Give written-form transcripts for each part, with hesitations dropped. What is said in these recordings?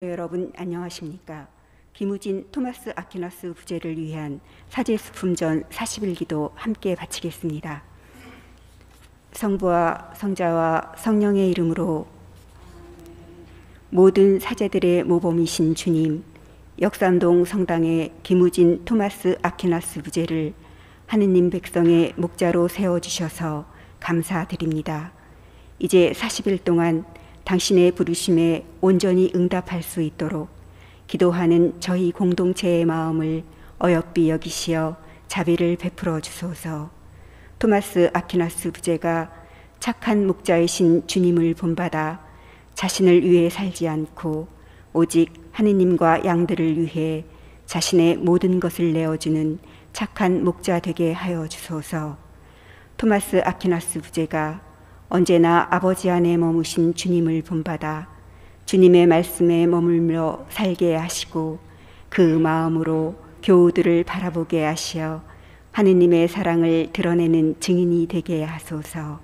여러분 안녕하십니까? 김우진 토마스 아퀴나스 부제를 위한 사제수품전 40일기도 함께 바치겠습니다. 성부와 성자와 성령의 이름으로. 모든 사제들의 모범이신 주님, 역삼동 성당의 김우진 토마스 아퀴나스 부제를 하느님 백성의 목자로 세워주셔서 감사드립니다. 이제 40일 동안 당신의 부르심에 온전히 응답할 수 있도록 기도하는 저희 공동체의 마음을 어여삐 여기시어 자비를 베풀어 주소서. 토마스 아퀴나스 부제가 착한 목자이신 주님을 본받아 자신을 위해 살지 않고 오직 하느님과 양들을 위해 자신의 모든 것을 내어주는 착한 목자 되게 하여 주소서. 토마스 아퀴나스 부제가 언제나 아버지 안에 머무신 주님을 본받아 주님의 말씀에 머물며 살게 하시고 그 마음으로 교우들을 바라보게 하시어 하느님의 사랑을 드러내는 증인이 되게 하소서.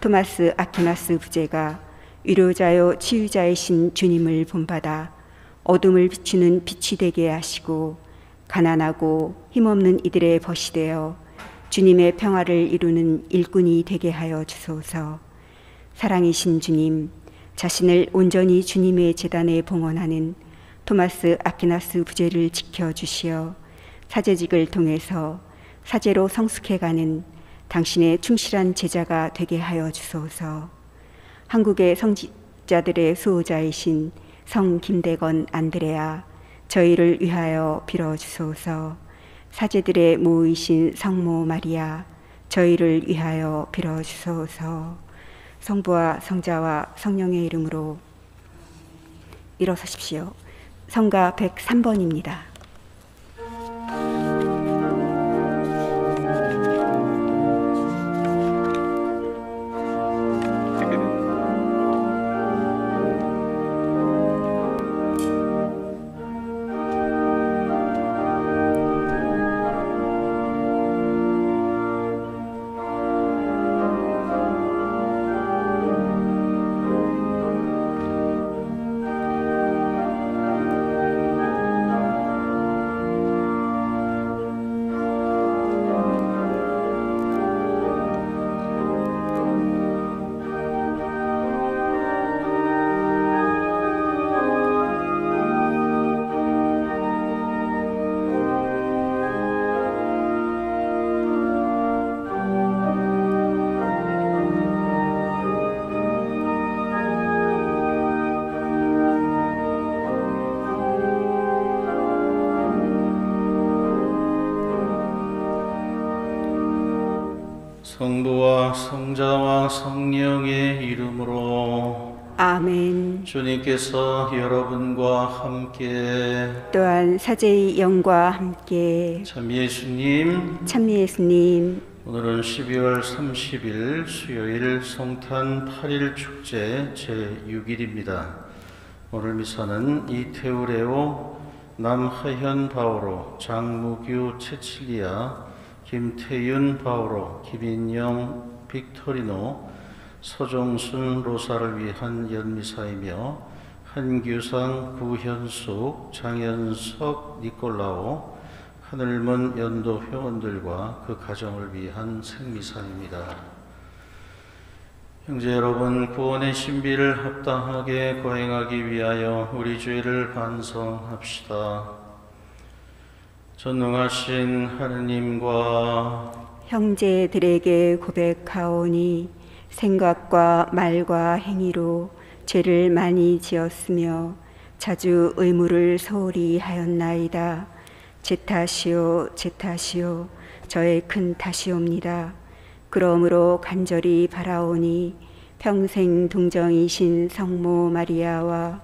토마스 아퀴나스 부제가 위로자요 치유자이신 주님을 본받아 어둠을 비추는 빛이 되게 하시고 가난하고 힘없는 이들의 벗이 되어 주님의 평화를 이루는 일꾼이 되게 하여 주소서. 사랑이신 주님, 자신을 온전히 주님의 제단에 봉헌하는 토마스 아퀴나스 부제를 지켜주시어 사제직을 통해서 사제로 성숙해가는 당신의 충실한 제자가 되게 하여 주소서. 한국의 성직자들의 수호자이신 성 김대건 안드레아, 저희를 위하여 빌어주소서. 사제들의 모이신 성모 마리아, 저희를 위하여 빌어주소서. 성부와 성자와 성령의 이름으로. 일어서십시오. 성가 103번입니다. 성부와 성자와 성령의 이름으로. 아멘. 주님께서 여러분과 함께. 또한 사제의 영과 함께. 참 예수님, 참 예수님, 오늘은 12월 30일 수요일 성탄 8일 축제 제6일입니다. 오늘 미사는 이태우레오, 남하현 바오로, 장무규 체칠리아, 김태윤 바오로, 김인영 빅토리노, 서종순 로사를 위한 연미사이며 한규상 구현숙 장현석 니콜라오 하늘먼 연도 회원들과 그 가정을 위한 생미사입니다. 형제 여러분, 구원의 신비를 합당하게 거행하기 위하여 우리 죄를 반성합시다. 전능하신 하느님과 형제들에게 고백하오니 생각과 말과 행위로 죄를 많이 지었으며 자주 의무를 소홀히 하였나이다. 제 탓이요, 제 탓이요, 저의 큰 탓이옵니다. 그러므로 간절히 바라오니 평생 동정이신 성모 마리아와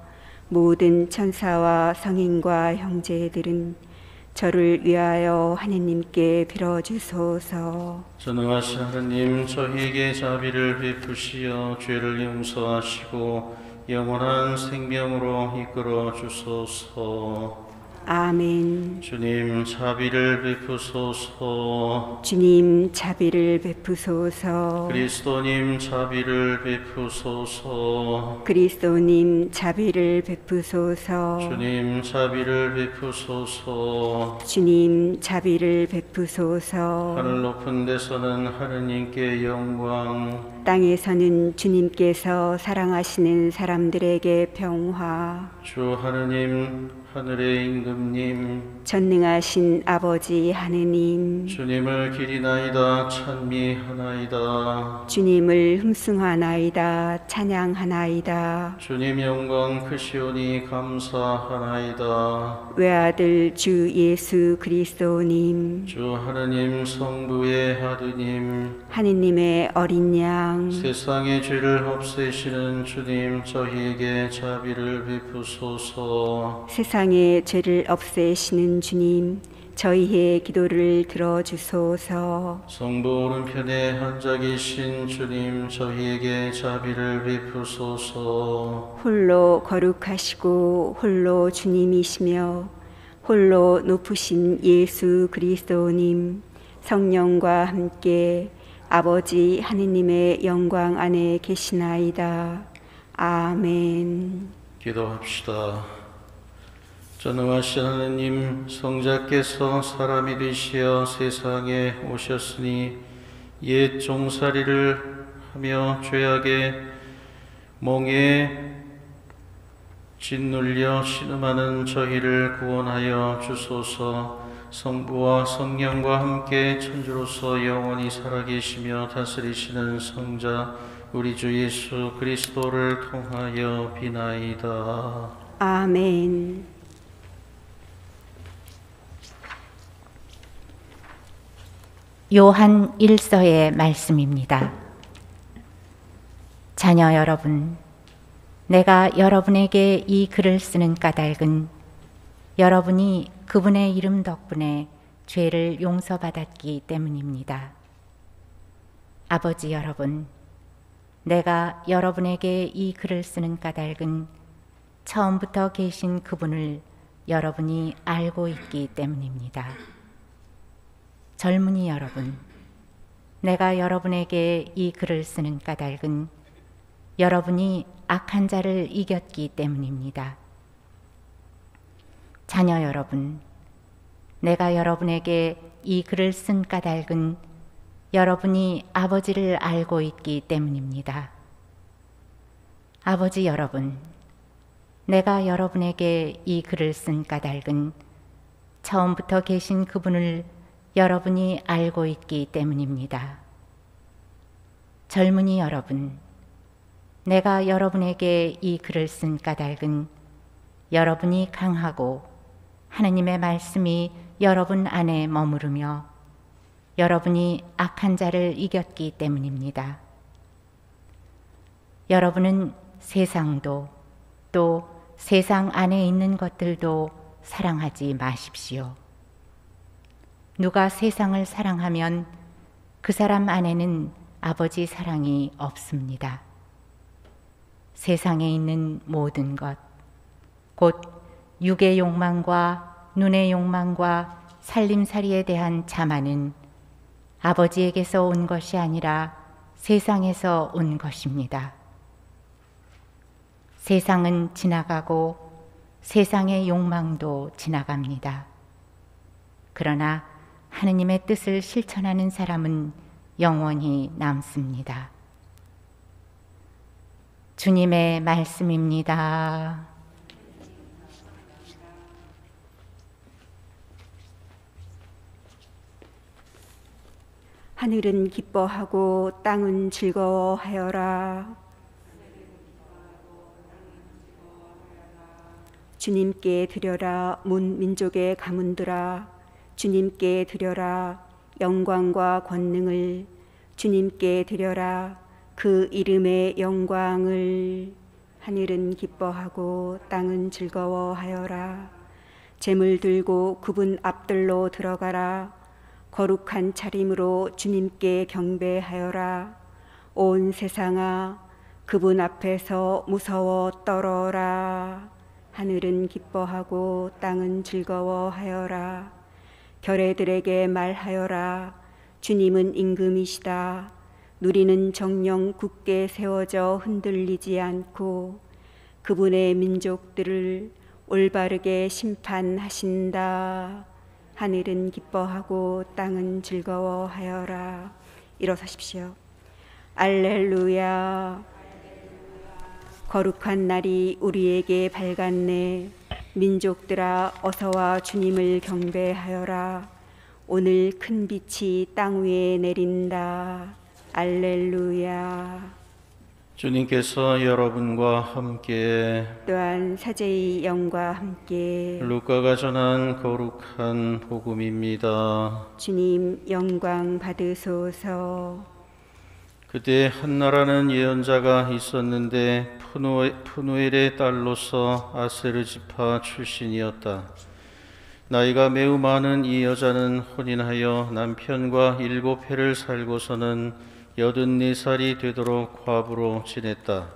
모든 천사와 성인과 형제들은 저를 위하여 하느님께 빌어주소서. 전능하신 하느님, 저희에게 자비를 베푸시어 죄를 용서하시고 영원한 생명으로 이끌어 주소서. 아멘. 주님 자비를 베푸소서. 주님 자비를 베푸소서. 그리스도님 자비를 베푸소서. 그리스도님 자비를 베푸소서. 주님 자비를 베푸소서. 주님 자비를 베푸소서. 하늘 높은 데서는 하느님께 영광, 땅에서는 주님께서 사랑하시는 사람들에게 평화. 주 하느님 하늘의 임금님, 전능하신 아버지 하느님, 주님을 기리나이다 찬미하나이다. 주님을 흠숭하나이다 찬양하나이다. 주님 영광 크시오니 감사하나이다. 외아들 주 예수 그리스도님, 주 하느님 성부의 아드님, 하느님의 어린 양, 세상의 죄를 없애시는 주님, 저희에게 자비를 베푸소서. 세상의 죄를 없애시는 주님, 저희의 기도를 들어주소서. 성부 오른편에 앉아 계신 주님, 저희에게 자비를 베푸소서. 홀로 거룩하시고 홀로 주님이시며 홀로 높으신 예수 그리스도님, 성령과 함께 아버지 하느님의 영광 안에 계시나이다. 아멘. 기도합시다. 전능하신 하느님, 성자께서 사람이 되시어 세상에 오셨으니 옛 종살이를 하며 죄악의 몽에 짓눌려 신음하는 저희를 구원하여 주소서. 성부와 성령과 함께 천주로서 영원히 살아계시며 다스리시는 성자 우리 주 예수 그리스도를 통하여 비나이다. 아멘. 요한 1서의 말씀입니다. 자녀 여러분, 내가 여러분에게 이 글을 쓰는 까닭은 여러분이 그분의 이름 덕분에 죄를 용서받았기 때문입니다. 아버지 여러분, 내가 여러분에게 이 글을 쓰는 까닭은 처음부터 계신 그분을 여러분이 알고 있기 때문입니다. 젊은이 여러분, 내가 여러분에게 이 글을 쓰는 까닭은 여러분이 악한 자를 이겼기 때문입니다. 자녀 여러분, 내가 여러분에게 이 글을 쓴 까닭은 여러분이 아버지를 알고 있기 때문입니다. 아버지 여러분, 내가 여러분에게 이 글을 쓴 까닭은 처음부터 계신 그분을 여러분이 알고 있기 때문입니다. 젊은이 여러분, 내가 여러분에게 이 글을 쓴 까닭은 여러분이 강하고 하느님의 말씀이 여러분 안에 머무르며 여러분이 악한 자를 이겼기 때문입니다. 여러분은 세상도 또 세상 안에 있는 것들도 사랑하지 마십시오. 누가 세상을 사랑하면 그 사람 안에는 아버지 사랑이 없습니다. 세상에 있는 모든 것, 곧 육의 욕망과 눈의 욕망과 살림살이에 대한 자만은 아버지에게서 온 것이 아니라 세상에서 온 것입니다. 세상은 지나가고 세상의 욕망도 지나갑니다. 그러나 하느님의 뜻을 실천하는 사람은 영원히 남습니다. 주님의 말씀입니다. 하늘은 기뻐하고 땅은 즐거워하여라. 주님께 드려라 문 민족의 가문들아, 주님께 드려라 영광과 권능을, 주님께 드려라 그 이름의 영광을. 하늘은 기뻐하고 땅은 즐거워하여라. 재물 들고 그분 앞들로 들어가라. 거룩한 차림으로 주님께 경배하여라. 온 세상아, 그분 앞에서 무서워 떨어라. 하늘은 기뻐하고 땅은 즐거워하여라. 결의들에게 말하여라. 주님은 임금이시다. 누리는 정령 굳게 세워져 흔들리지 않고 그분의 민족들을 올바르게 심판하신다. 하늘은 기뻐하고 땅은 즐거워하여라. 일어서십시오. 알렐루야. 거룩한 날이 우리에게 밝았네. 민족들아 어서와 주님을 경배하여라. 오늘 큰 빛이 땅 위에 내린다. 알렐루야. 주님께서 여러분과 함께 또한 사제의 영과 함께 루카가 전한 거룩한 복음입니다. 주님 영광 받으소서. 그때 한나라는 예언자가 있었는데 푸누엘의 딸로서 아세르 지파 출신이었다. 나이가 매우 많은 이 여자는 혼인하여 남편과 7해를 살고서는 84살이 되도록 과부로 지냈다.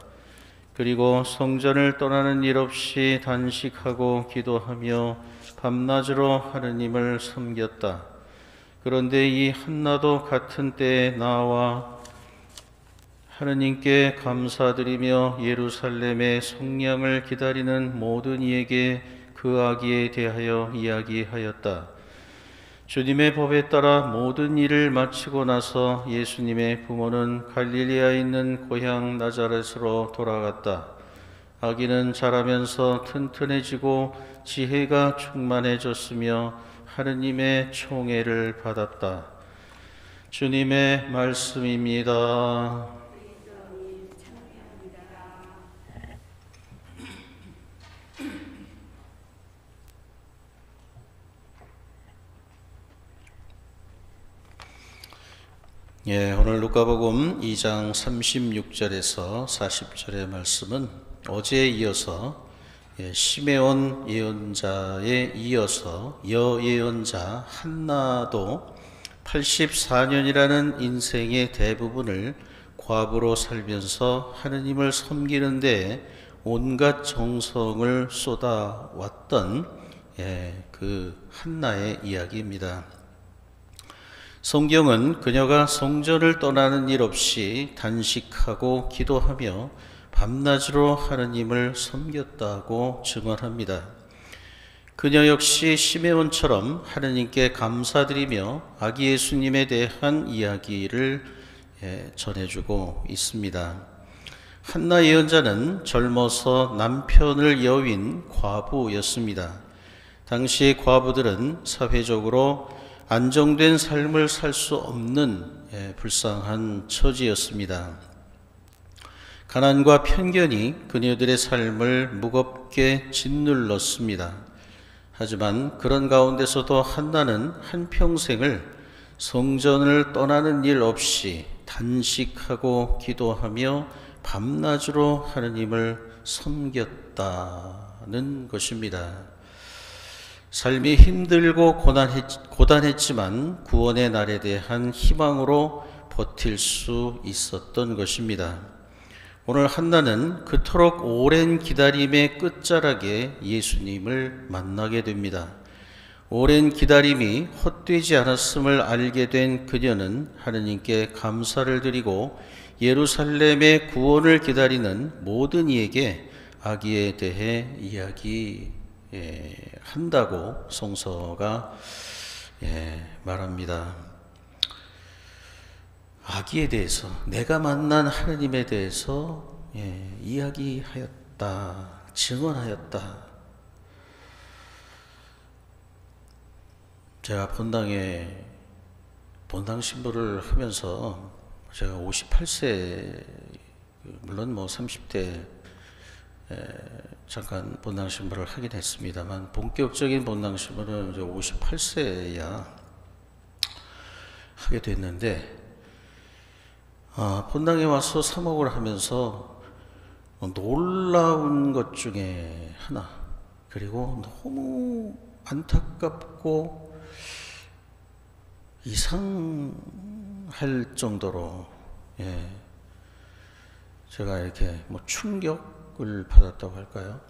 그리고 성전을 떠나는 일 없이 단식하고 기도하며 밤낮으로 하느님을 섬겼다. 그런데 이 한나도 같은 때에 나와 하느님께 감사드리며 예루살렘의 성령을 기다리는 모든 이에게 그 아기에 대하여 이야기하였다. 주님의 법에 따라 모든 일을 마치고 나서 예수님의 부모는 갈릴리아에 있는 고향 나자렛으로 돌아갔다. 아기는 자라면서 튼튼해지고 지혜가 충만해졌으며 하느님의 총애를 받았다. 주님의 말씀입니다. 오늘 루카복음 2장 36절에서 40절의 말씀은 어제에 이어서 시메온 예언자에 이어서 여예언자 한나도 84년이라는 인생의 대부분을 과부로 살면서 하느님을 섬기는 데 온갖 정성을 쏟아왔던 그 한나의 이야기입니다. 성경은 그녀가 성전을 떠나는 일 없이 단식하고 기도하며 밤낮으로 하느님을 섬겼다고 증언합니다. 그녀 역시 시메온처럼 하느님께 감사드리며 아기 예수님에 대한 이야기를 전해주고 있습니다. 한나 예언자는 젊어서 남편을 여윈 과부였습니다. 당시 과부들은 사회적으로 안정된 삶을 살 수 없는 불쌍한 처지였습니다. 가난과 편견이 그녀들의 삶을 무겁게 짓눌렀습니다. 하지만 그런 가운데서도 한나는 한평생을 성전을 떠나는 일 없이 단식하고 기도하며 밤낮으로 하느님을 섬겼다는 것입니다. 삶이 힘들고 고단했지만 구원의 날에 대한 희망으로 버틸 수 있었던 것입니다. 오늘 한나는 그토록 오랜 기다림의 끝자락에 예수님을 만나게 됩니다. 오랜 기다림이 헛되지 않았음을 알게 된 그녀는 하느님께 감사를 드리고 예루살렘의 구원을 기다리는 모든 이에게 아기에 대해 한다고 성서가 말합니다. 아기에 대해서, 내가 만난 하느님에 대해서 이야기하였다, 증언하였다. 제가 본당 신부를 하면서 제가 58세, 물론 30대 잠깐 본당 신부를 하긴 했습니다만 본격적인 본당 신부는 이제 58세야 하게 됐는데, 본당에 와서 사목을 하면서 놀라운 것 중에 하나, 그리고 너무 안타깝고 이상할 정도로 제가 이렇게 충격을 받았다고 할까요?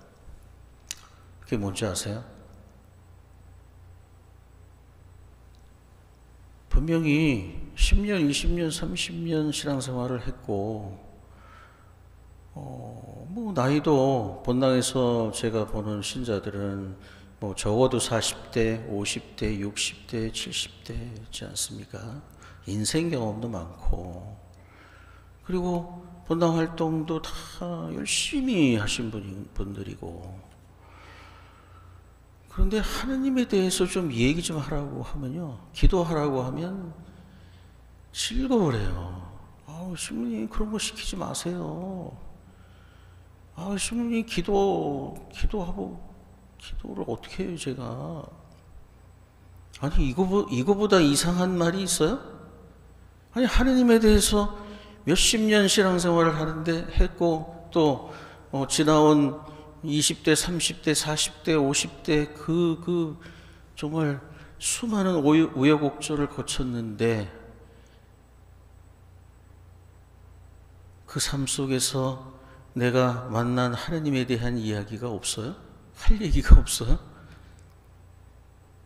그게 뭔지 아세요? 분명히 10년, 20년, 30년 신앙생활을 했고, 뭐 나이도 본당에서 제가 보는 신자들은 뭐 적어도 40대, 50대, 60대, 70대지 않습니까? 인생 경험도 많고, 그리고 본당 활동도 다 열심히 하신 분들이고, 그런데 하느님에 대해서 좀 얘기 좀 하라고 하면요, 기도하라고 하면 즐거워해요. 신부님 그런 거 시키지 마세요. 신부님 기도하고, 기도를 어떻게 해요, 제가? 아니, 이거보다 이상한 말이 있어요? 아니, 하느님에 대해서 몇십 년 신앙생활을 하는데 했고, 또, 지나온 20대, 30대, 40대, 50대, 정말 수많은 우여곡절을 거쳤는데, 그 삶 속에서 내가 만난 하느님에 대한 이야기가 없어요? 할 얘기가 없어요?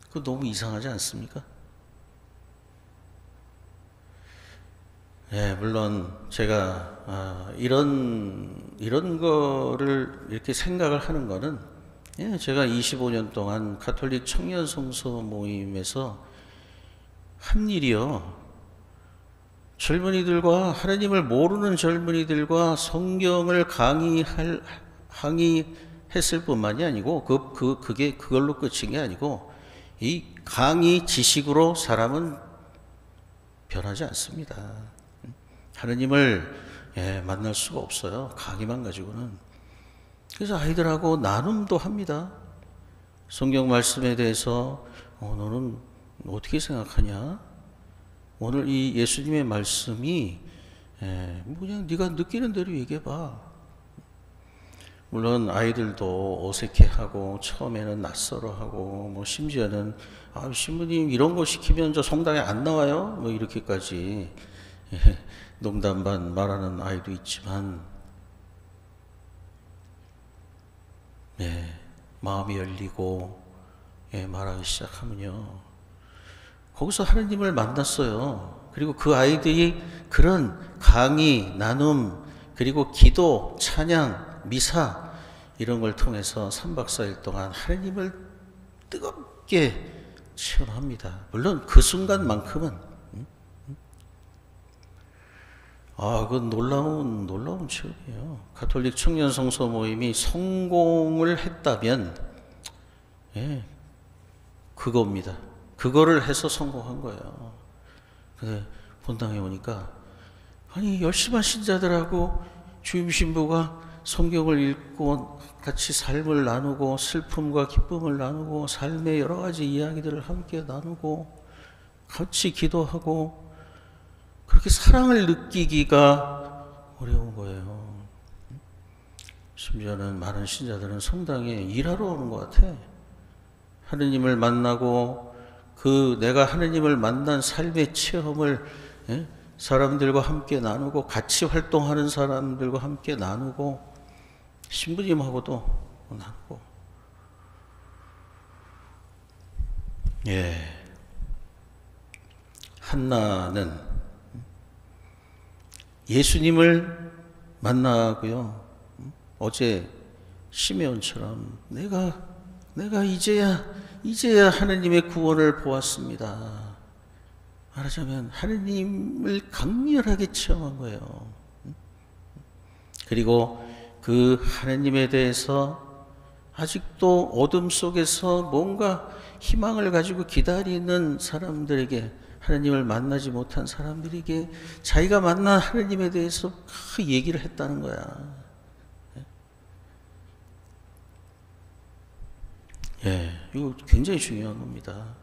그거 너무 이상하지 않습니까? 예, 물론 제가 이런 거를 이렇게 생각을 하는 거는, 예, 제가 25년 동안 가톨릭 청년 성서 모임에서 한 일이요, 젊은이들과, 하나님을 모르는 젊은이들과 성경을 강의했을 뿐만이 아니고, 그게 그걸로 끝인 게 아니고, 이 강의 지식으로 사람은 변하지 않습니다. 하나님을, 예, 만날 수가 없어요. 강의만 가지고는. 그래서 아이들하고 나눔도 합니다. 성경 말씀에 대해서, 너는 어떻게 생각하냐? 오늘 이 예수님의 말씀이, 그냥 네가 느끼는 대로 얘기해봐. 물론 아이들도 어색해하고 처음에는 낯설어하고, 뭐 심지어는 신부님 이런 거 시키면 저 성당에 안 나와요? 뭐 이렇게까지 농담 반 말하는 아이도 있지만, 마음이 열리고 말하기 시작하면요, 거기서 하느님을 만났어요. 그리고 그 아이들이 그런 강의, 나눔, 그리고 기도, 찬양, 미사, 이런 걸 통해서 3박 4일 동안 하느님을 뜨겁게 체험합니다. 물론 그 순간만큼은, 그건 놀라운 체험이에요. 가톨릭 청년 성서 모임이 성공을 했다면, 그겁니다. 그거를 해서 성공한 거예요. 근데 본당에 오니까, 아니, 열심한 신자들하고 주임 신부가 성경을 읽고 같이 삶을 나누고, 슬픔과 기쁨을 나누고, 삶의 여러 가지 이야기들을 함께 나누고, 같이 기도하고, 그렇게 사랑을 느끼기가 어려운 거예요. 심지어는 많은 신자들은 성당에 일하러 오는 것 같아. 하느님을 만나고, 내가 하느님을 만난 삶의 체험을, 사람들과 함께 나누고, 같이 활동하는 사람들과 함께 나누고, 신부님하고도 나누고. 한나는 예수님을 만나고요, 어제 시메온처럼 내가 이제야 하느님의 구원을 보았습니다. 말하자면 하느님을 강렬하게 체험한 거예요. 그리고 그 하느님에 대해서 아직도 어둠 속에서 뭔가 희망을 가지고 기다리는 사람들에게, 하느님을 만나지 못한 사람들에게 자기가 만난 하느님에 대해서 얘기를 했다는 거야. 이거 굉장히 중요한 겁니다.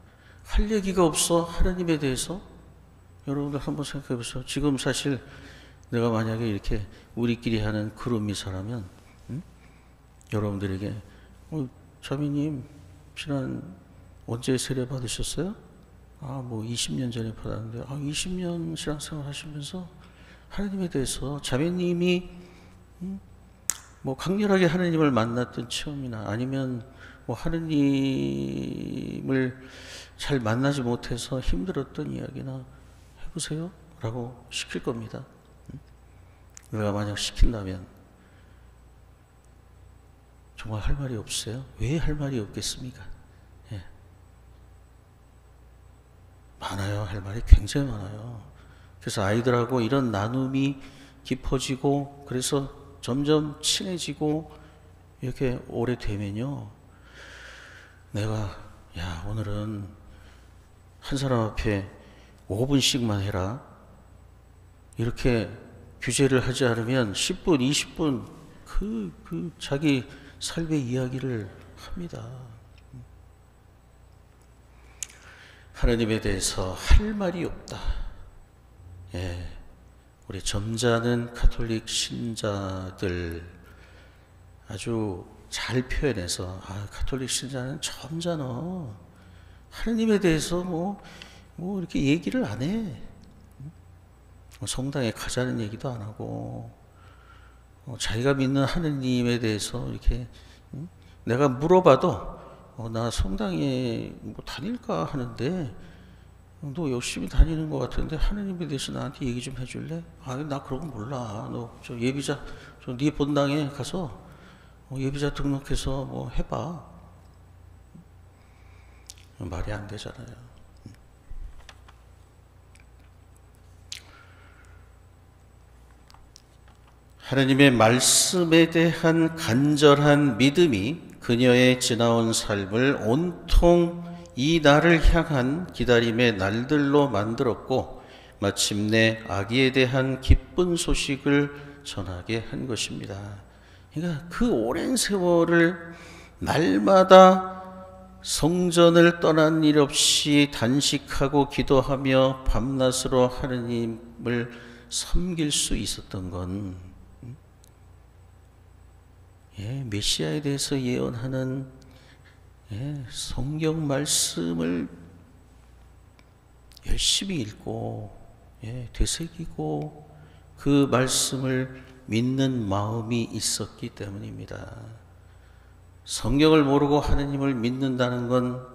할 얘기가 없어, 하느님에 대해서? 여러분들 한번 생각해 보세요. 지금 사실 내가 만약에 이렇게 우리끼리 하는 그룹미사라면, 여러분들에게, 자매님, 언제 세례 받으셨어요? 뭐 20년 전에 받았는데, 20년 신앙생활 하시면서 하느님에 대해서 자매님이 뭐 강렬하게 하느님을 만났던 체험이나, 아니면 뭐 하느님을 잘 만나지 못해서 힘들었던 이야기나 해보세요 라고 시킬 겁니다. 내가 만약 시킨다면 정말 할 말이 없어요? 왜 할 말이 없겠습니까? 예. 많아요. 할 말이 굉장히 많아요. 그래서 아이들하고 이런 나눔이 깊어지고 그래서 점점 친해지고 이렇게 오래되면요, 내가 야 오늘은 한 사람 앞에 5분씩만 해라 이렇게 규제를 하지 않으면 10분, 20분 그 자기 삶의 이야기를 합니다. 하나님에 대해서 할 말이 없다. 예, 우리 점잖은 가톨릭 신자들 아주 잘 표현해서 가톨릭 신자는 점잖아. 하나님에 대해서 뭐 이렇게 얘기를 안 해. 성당에 가자는 얘기도 안 하고 자기가 믿는 하느님에 대해서 이렇게 내가 물어봐도 나 성당에 뭐 다닐까 하는데 너 열심히 다니는 것 같은데 하느님에 대해서 나한테 얘기 좀 해줄래? 나 그런 거 몰라. 너 저 예비자 네 본당에 가서 예비자 등록해서 뭐 해봐. 말이 안 되잖아요. 하나님의 말씀에 대한 간절한 믿음이 그녀의 지나온 삶을 온통 이 날을 향한 기다림의 날들로 만들었고 마침내 아기에 대한 기쁜 소식을 전하게 한 것입니다. 그러니까 그 오랜 세월을 날마다 성전을 떠난 일 없이 단식하고 기도하며 밤낮으로 하느님을 섬길 수 있었던 건 메시아에 대해서 예언하는 성경 말씀을 열심히 읽고 되새기고 그 말씀을 믿는 마음이 있었기 때문입니다. 성경을 모르고 하느님을 믿는다는 건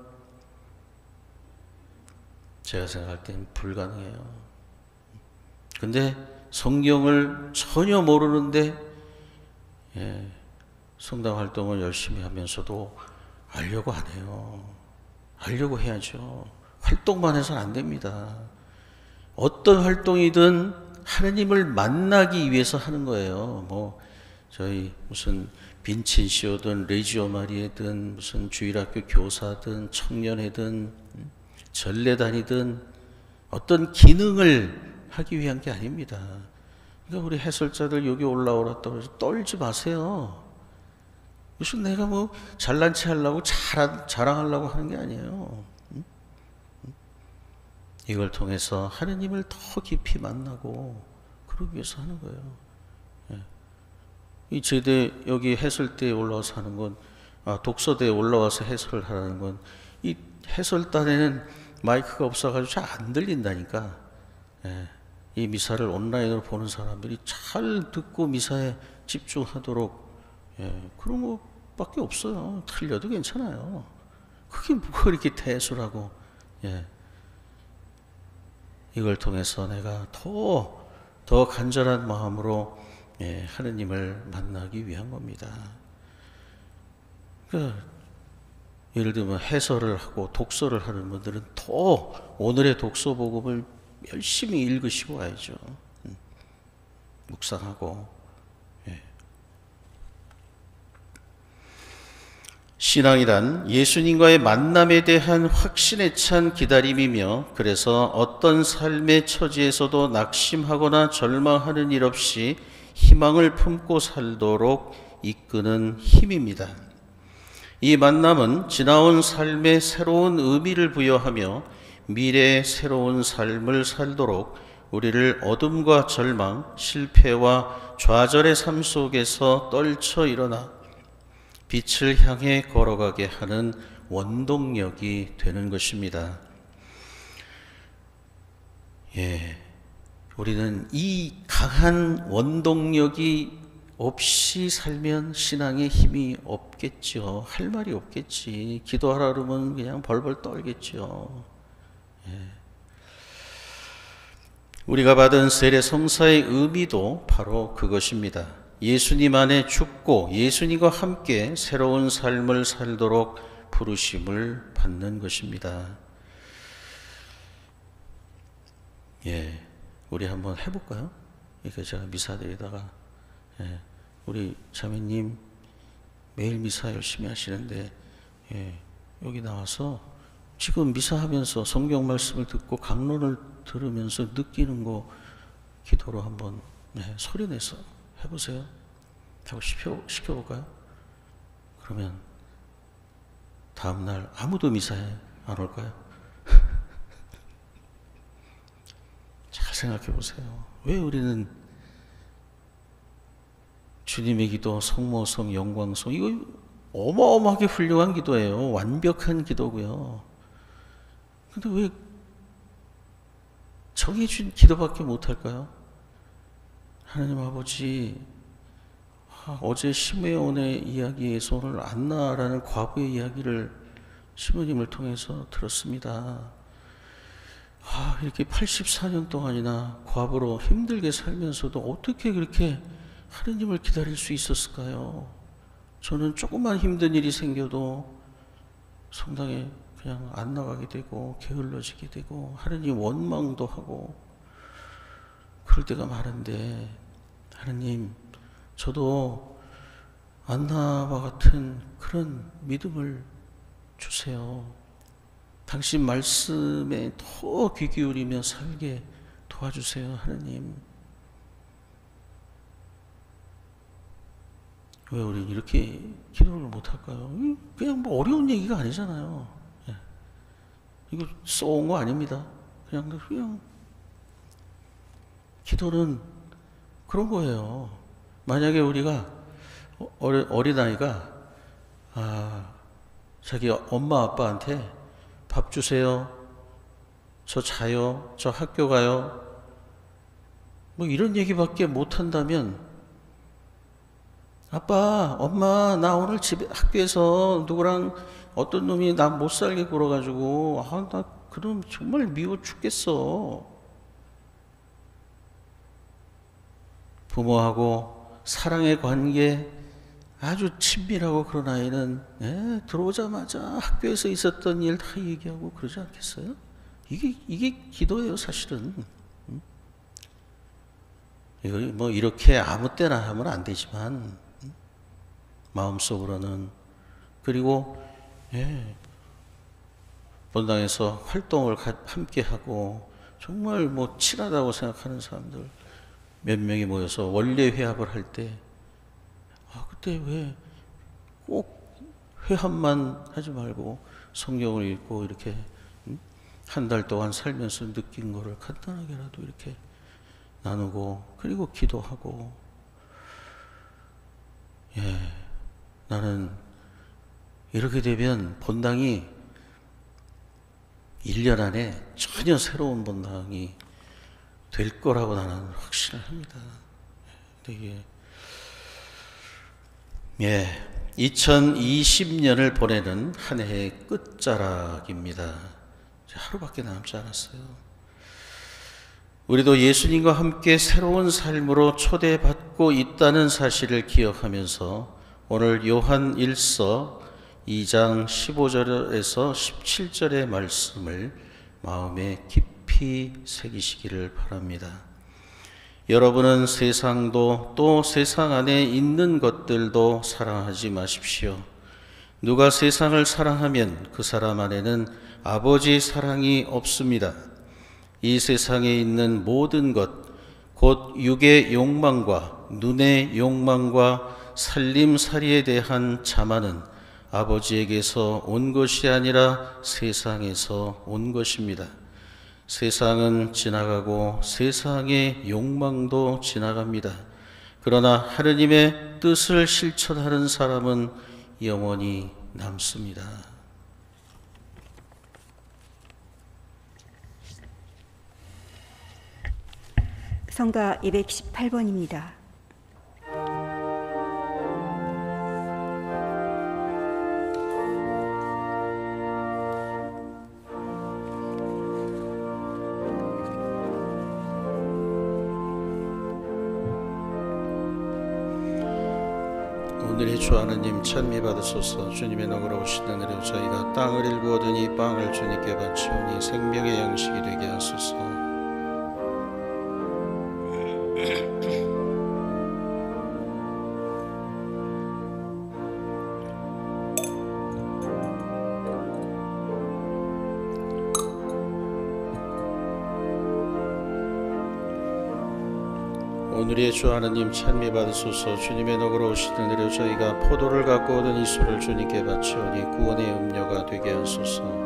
제가 생각할 땐 불가능해요. 근데 성경을 전혀 모르는데 성당 활동을 열심히 하면서도 알려고 안 해요. 알려고 해야죠. 활동만 해서는 안 됩니다. 어떤 활동이든 하느님을 만나기 위해서 하는 거예요. 뭐 저희 무슨 빈첸시오든 레지오 마리에든 무슨 주일학교 교사든 청년회든 전례단이든 어떤 기능을 하기 위한 게 아닙니다. 그러니까 우리 해설자들 여기 올라오랬다고 해서 떨지 마세요. 무슨 내가 뭐 잘난 체 하려고 자랑하려고 하는 게 아니에요. 이걸 통해서 하느님을 더 깊이 만나고 그러기 위해서 하는 거예요. 이 제대 여기 해설대에 올라와서 하는 건 독서대에 올라와서 해설을 하라는 건 이 해설단에는 마이크가 없어가지고 잘 안 들린다니까. 이 미사를 온라인으로 보는 사람들이 잘 듣고 미사에 집중하도록 그런 것밖에 없어요. 틀려도 괜찮아요. 그게 뭐가 이렇게 대수라고. 이걸 통해서 내가 더 간절한 마음으로 하느님을 만나기 위한 겁니다. 예를 들면 해설을 하고 독서를 하는 분들은 더 오늘의 독서 복음을 열심히 읽으시고 와야죠. 묵상하고. 신앙이란 예수님과의 만남에 대한 확신에 찬 기다림이며 그래서 어떤 삶의 처지에서도 낙심하거나 절망하는 일 없이 희망을 품고 살도록 이끄는 힘입니다. 이 만남은 지나온 삶에 새로운 의미를 부여하며 미래의 새로운 삶을 살도록 우리를 어둠과 절망, 실패와 좌절의 삶 속에서 떨쳐 일어나 빛을 향해 걸어가게 하는 원동력이 되는 것입니다. 우리는 이 강한 원동력이 없이 살면 신앙에 힘이 없겠죠. 할 말이 없겠지. 기도하라 그러면 그냥 벌벌 떨겠죠. 우리가 받은 세례 성사의 의미도 바로 그것입니다. 예수님 안에 죽고 예수님과 함께 새로운 삶을 살도록 부르심을 받는 것입니다. 우리 한번 해볼까요? 이렇게 제가 미사 드리다가 우리 자매님 매일 미사 열심히 하시는데 여기 나와서 지금 미사하면서 성경 말씀을 듣고 강론을 들으면서 느끼는 거 기도로 한번 소리내서 해보세요. 하고 시켜볼까요? 그러면 다음날 아무도 미사에 안 올까요? 잘 생각해 보세요. 왜 우리는 주님의 기도, 성모성, 영광성, 이거 어마어마하게 훌륭한 기도예요. 완벽한 기도고요. 근데 왜 정해준 기도밖에 못할까요? 하나님 아버지, 어제 시므온의 이야기에서 오늘 안나라는 과부의 이야기를 시부님을 통해서 들었습니다. 이렇게 84년 동안이나 과부로 힘들게 살면서도 어떻게 그렇게 하느님을 기다릴 수 있었을까요? 저는 조금만 힘든 일이 생겨도 성당에 그냥 안 나가게 되고 게을러지게 되고 하느님 원망도 하고 그럴 때가 많은데, 하느님, 저도 안나와 같은 그런 믿음을 주세요. 당신 말씀에 더 귀 기울이며 살게 도와주세요, 하느님. 왜 우리 이렇게 기도를 못할까요? 그냥 뭐 어려운 얘기가 아니잖아요. 이거 쏘은 거 아닙니다. 그냥 기도는 그런 거예요. 만약에 우리가 어린아이가 자기 엄마 아빠한테 밥 주세요, 저 자요, 저 학교 가요, 뭐 이런 얘기밖에 못한다면, 아빠, 엄마, 나 오늘 집에 학교에서 누구랑 어떤 놈이 나 못 살게 굴어가지고 나 그럼 정말 미워 죽겠어. 부모하고 사랑의 관계 아주 친밀하고 그런 아이는 들어오자마자 학교에서 있었던 일 다 얘기하고 그러지 않겠어요? 이게 기도예요, 사실은. 이걸 뭐 이렇게 아무 때나 하면 안 되지만 마음속으로는, 그리고 본당에서 활동을 함께 하고 정말 뭐 친하다고 생각하는 사람들 몇 명이 모여서 원래 회합을 할 때 그때 왜 꼭 회합만 하지 말고 성경을 읽고 이렇게 한 달 동안 살면서 느낀 거를 간단하게라도 이렇게 나누고, 그리고 기도하고. 나는 이렇게 되면 본당이 1년 안에 전혀 새로운 본당이 될 거라고 나는 확신을 합니다. 되게 2020년을 보내는 한 해의 끝자락입니다. 하루밖에 남지 않았어요. 우리도 예수님과 함께 새로운 삶으로 초대받고 있다는 사실을 기억하면서 오늘 요한 1서 2장 15절에서 17절의 말씀을 마음에 깊이 새기시기를 바랍니다. 여러분은 세상도 또 세상 안에 있는 것들도 사랑하지 마십시오. 누가 세상을 사랑하면 그 사람 안에는 아버지 사랑이 없습니다. 이 세상에 있는 모든 것, 곧 육의 욕망과 눈의 욕망과 살림살이에 대한 자만은 아버지에게서 온 것이 아니라 세상에서 온 것입니다. 세상은 지나가고 세상의 욕망도 지나갑니다. 그러나 하느님의 뜻을 실천하는 사람은 영원히 남습니다. 성가 218번입니다. 주 하느님 찬미 받으소서. 주님의 너그러 오시는 은혜로 저희가 땅을 일구 얻으니 빵을 주님께 바치오니 생명의 양식이 되게 하소서. 오늘의 주 하느님 찬미 받으소서. 주님의 너그러 오시는 은혜로 저희가 포도를 갖고 얻은 이 술을 주님께 바치오니 구원의 음료가 되게 하소서.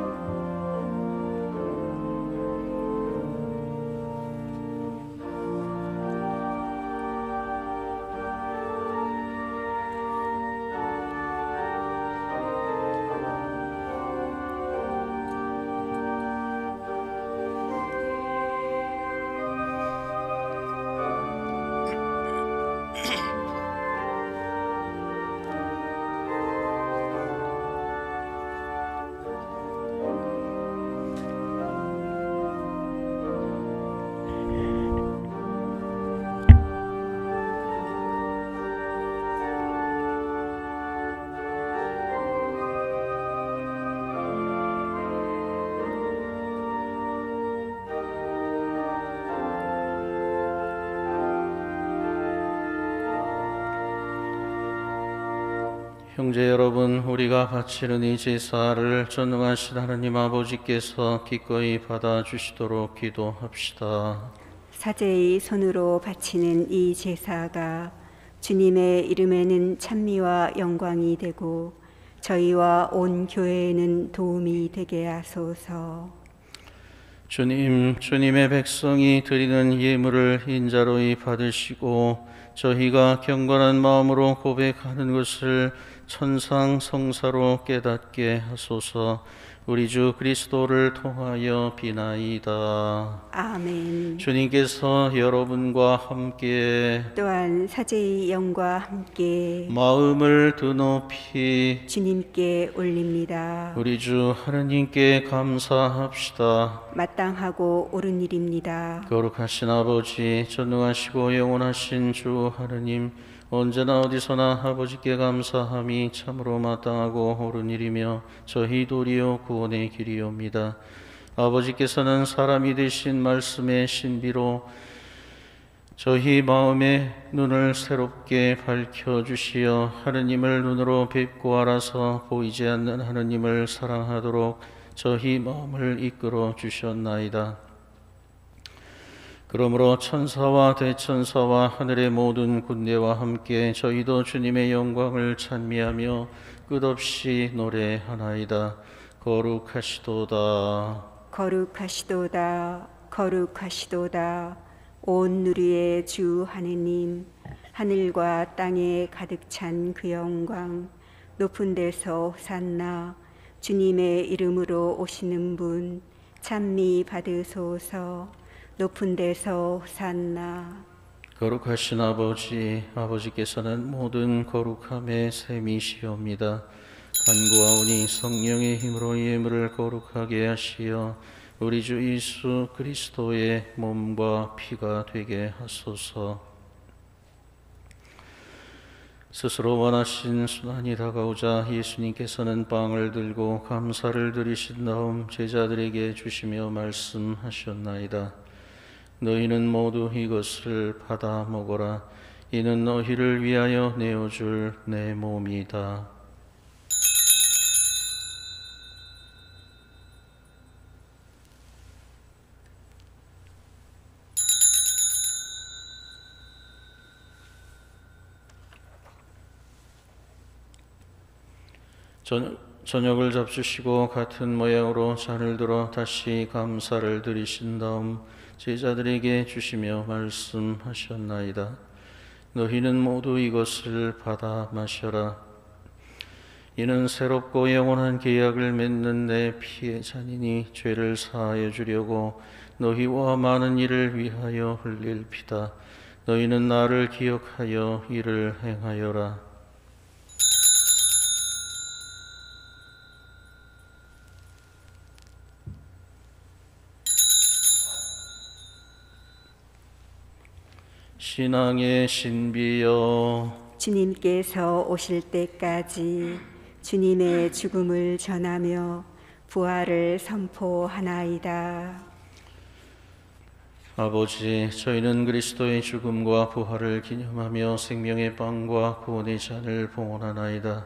형제 여러분, 우리가 바치는 이 제사를 전능하신 하느님 아버지께서 기꺼이 받아주시도록 기도합시다. 사제의 손으로 바치는 이 제사가 주님의 이름에는 찬미와 영광이 되고 저희와 온 교회에는 도움이 되게 하소서. 주님, 주님의 백성이 드리는 예물을 인자로이 받으시고 저희가 경건한 마음으로 고백하는 것을 천상 성사로 깨닫게 하소서. 우리 주 그리스도를 통하여 비나이다. 아멘. 주님께서 여러분과 함께 또한 사제의 영과 함께 마음을 드높이 주님께 올립니다. 우리 주 하느님께 감사합시다. 마땅하고 옳은 일입니다. 거룩하신 아버지, 전능하시고 영원하신 주 하느님, 언제나 어디서나 아버지께 감사함이 참으로 마땅하고 옳은 일이며 저희 도리어 구원의 길이옵니다. 아버지께서는 사람이 되신 말씀의 신비로 저희 마음의 눈을 새롭게 밝혀주시어 하느님을 눈으로 뵙고 알아서 보이지 않는 하느님을 사랑하도록 저희 마음을 이끌어 주셨나이다. 그러므로 천사와 대천사와 하늘의 모든 군대와 함께 저희도 주님의 영광을 찬미하며 끝없이 노래하나이다. 거룩하시도다. 거룩하시도다. 거룩하시도다. 온 누리의 주 하느님, 하늘과 땅에 가득 찬 그 영광, 높은 데서 호산나, 주님의 이름으로 오시는 분, 찬미 받으소서. 높은 데서 호산나. 거룩하신 아버지, 아버지께서는 모든 거룩함의 셈이시옵니다. 간구하오니 성령의 힘으로 예물을 거룩하게 하시어 우리 주 예수 그리스도의 몸과 피가 되게 하소서. 스스로 원하신 순환이 다가오자 예수님께서는 빵을 들고 감사를 드리신 다음 제자들에게 주시며 말씀하셨나이다. 너희는 모두 이것을 받아 먹어라. 이는 너희를 위하여 내어줄 내 몸이다. 저녁을 잡수시고 같은 모양으로 잔을 들어 다시 감사를 드리신 다음 제자들에게 주시며 말씀하셨나이다. 너희는 모두 이것을 받아 마셔라. 이는 새롭고 영원한 계약을 맺는 내 피의 잔이니 죄를 사하여 주려고 너희와 많은 이를 위하여 흘릴 피다. 너희는 나를 기억하여 이를 행하여라. 신앙의 신비여, 주님께서 오실 때까지 주님의 죽음을 전하며 부활을 선포하나이다. 아버지, 저희는 그리스도의 죽음과 부활을 기념하며 생명의 빵과 구원의 잔을 봉헌하나이다.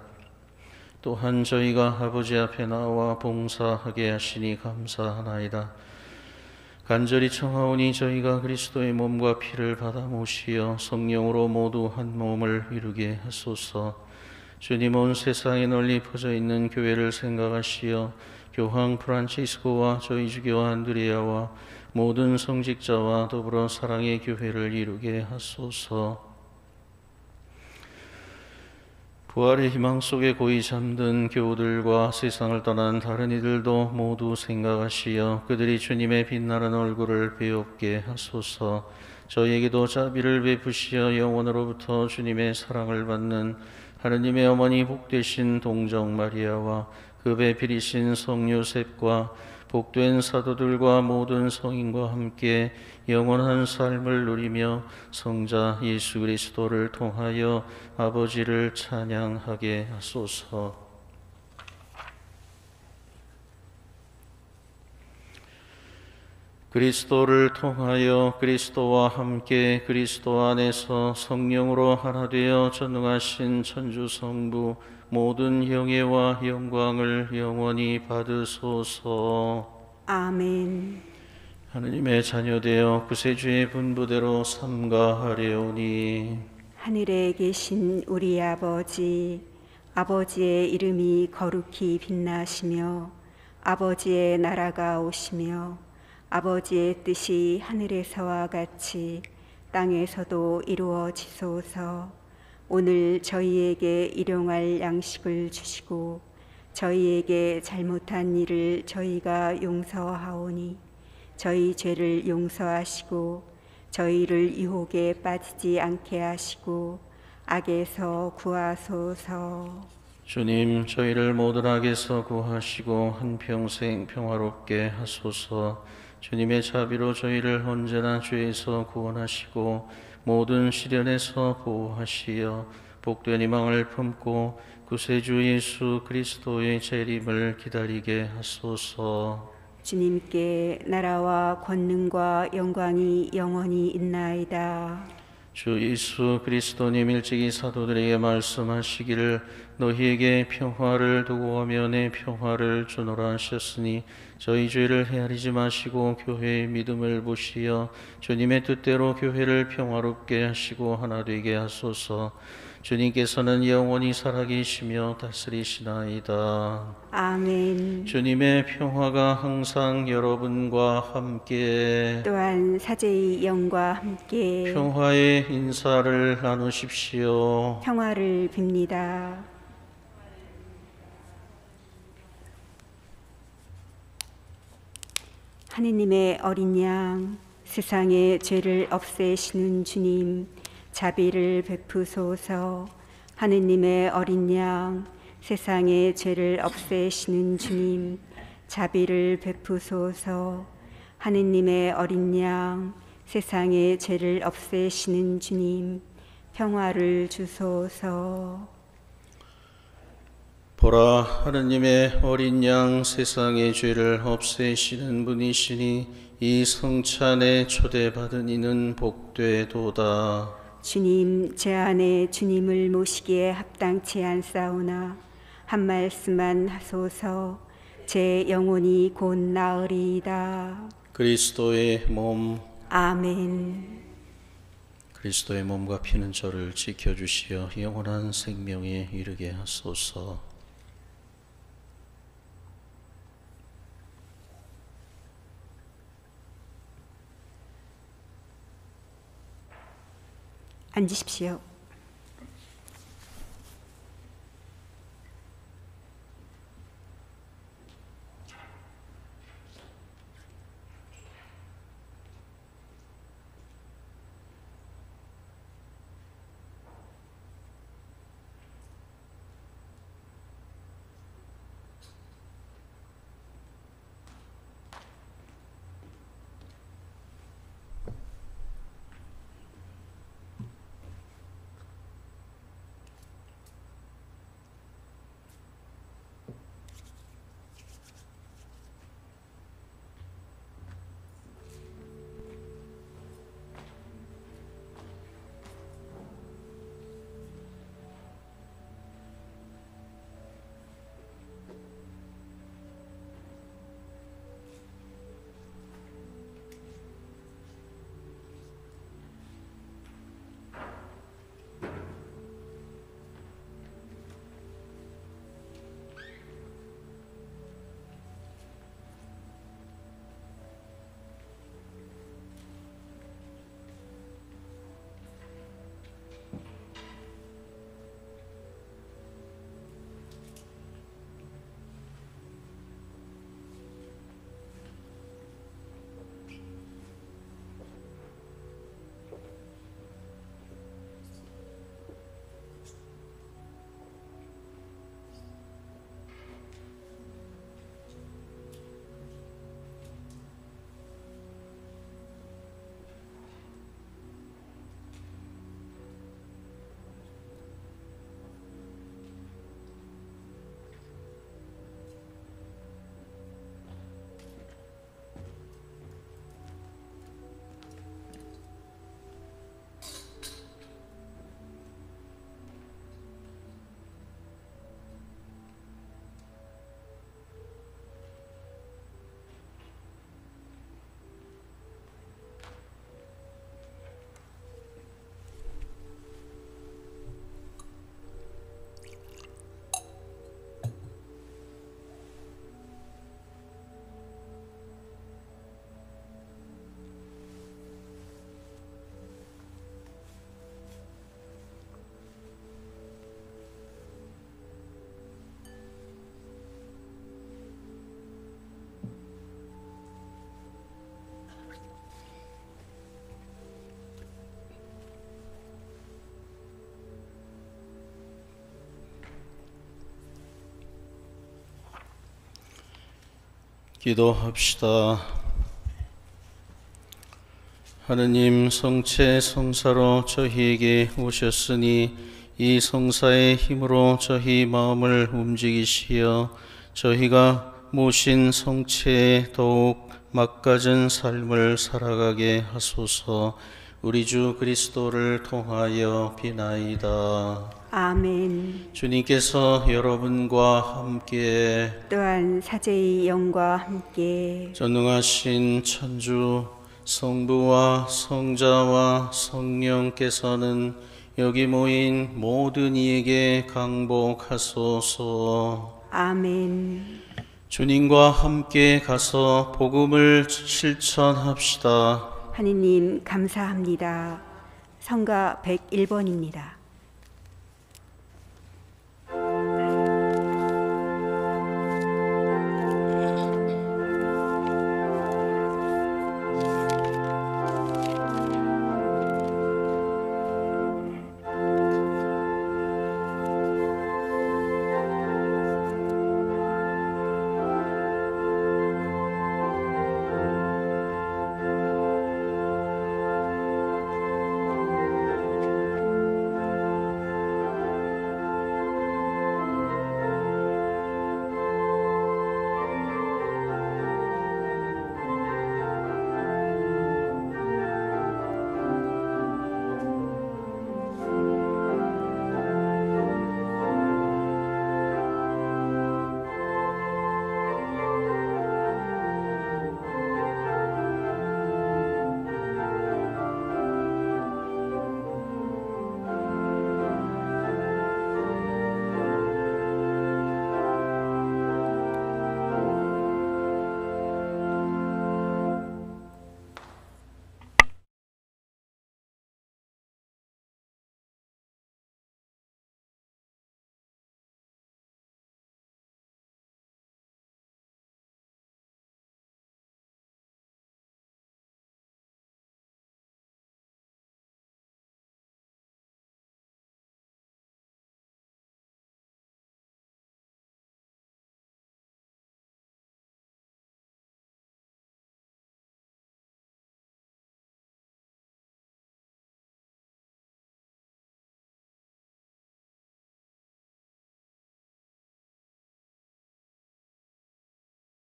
또한 저희가 아버지 앞에 나와 봉사하게 하시니 감사하나이다. 간절히 청하오니 저희가 그리스도의 몸과 피를 받아 모시어 성령으로 모두 한 몸을 이루게 하소서. 주님, 온 세상에 널리 퍼져 있는 교회를 생각하시어 교황 프란치스코와 저희 주교 안드레아와 모든 성직자와 더불어 사랑의 교회를 이루게 하소서. 부활의 희망 속에 고이 잠든 교우들과 세상을 떠난 다른 이들도 모두 생각하시어 그들이 주님의 빛나는 얼굴을 배웁게 하소서. 저희에게도 자비를 베푸시어 영원으로부터 주님의 사랑을 받는 하느님의 어머니 복되신 동정 마리아와 그 배필이신 성 요셉과 복된 사도들과 모든 성인과 함께 영원한 삶을 누리며 성자 예수 그리스도를 통하여 아버지를 찬양하게 하소서. 그리스도를 통하여 그리스도와 함께 그리스도 안에서 성령으로 하나 되어 전능하신 천주 성부 모든 영예와 영광을 영원히 받으소서. 아멘. 하느님의 자녀되어 구세주의 분부대로 삼가하려오니 하늘에 계신 우리 아버지, 아버지의 이름이 거룩히 빛나시며 아버지의 나라가 오시며 아버지의 뜻이 하늘에서와 같이 땅에서도 이루어지소서. 오늘 저희에게 일용할 양식을 주시고 저희에게 잘못한 일을 저희가 용서하오니 저희 죄를 용서하시고 저희를 유혹에 빠지지 않게 하시고 악에서 구하소서. 주님, 저희를 모든 악에서 구하시고 한평생 평화롭게 하소서. 주님의 자비로 저희를 언제나 죄에서 구원하시고 모든 시련에서 보호하시어 복된 희망을 품고 구세주 예수 그리스도의 재림을 기다리게 하소서. 주님께 나라와 권능과 영광이 영원히 있나이다. 주 예수 그리스도님 일찍이 사도들에게 말씀하시기를 너희에게 평화를 두고 가며 내 평화를 주노라 하셨으니 저희 죄를 헤아리지 마시고 교회의 믿음을 보시어 주님의 뜻대로 교회를 평화롭게 하시고 하나 되게 하소서. 주님께서는 영원히 살아계시며 다스리시나이다. 아멘. 주님의 평화가 항상 여러분과 함께 또한 사제의 영과 함께 평화의 인사를 나누십시오. 평화를 빕니다. 하느님의 어린 양, 세상의 죄를 없애시는 주님, 자비를 베푸소서. 하느님의 어린 양, 세상의 죄를 없애시는 주님, 자비를 베푸소서. 하느님의 어린 양, 세상의 죄를 없애시는 주님, 평화를 주소서. 보라, 하느님의 어린 양, 세상의 죄를 없애시는 분이시니 이 성찬에 초대받은 이는 복되도다. 주님, 제 안에 주님을 모시기에 합당치 않사오나 한 말씀만 하소서. 제 영혼이 곧 나으리이다. 그리스도의 몸, 아멘. 그리스도의 몸과 피는 저를 지켜주시어 영원한 생명에 이르게 하소서. 앉으십시오. 기도합시다. 하느님, 성체 성사로 저희에게 오셨으니 이 성사의 힘으로 저희 마음을 움직이시어 저희가 모신 성체에 더욱 막가진 삶을 살아가게 하소서. 우리 주 그리스도를 통하여 비나이다. 아멘. 주님께서 여러분과 함께 또한 사제의 영과 함께 전능하신 천주 성부와 성자와 성령께서는 여기 모인 모든 이에게 강복하소서. 아멘. 주님과 함께 가서 복음을 실천합시다. 하느님 감사합니다. 성가 101번입니다.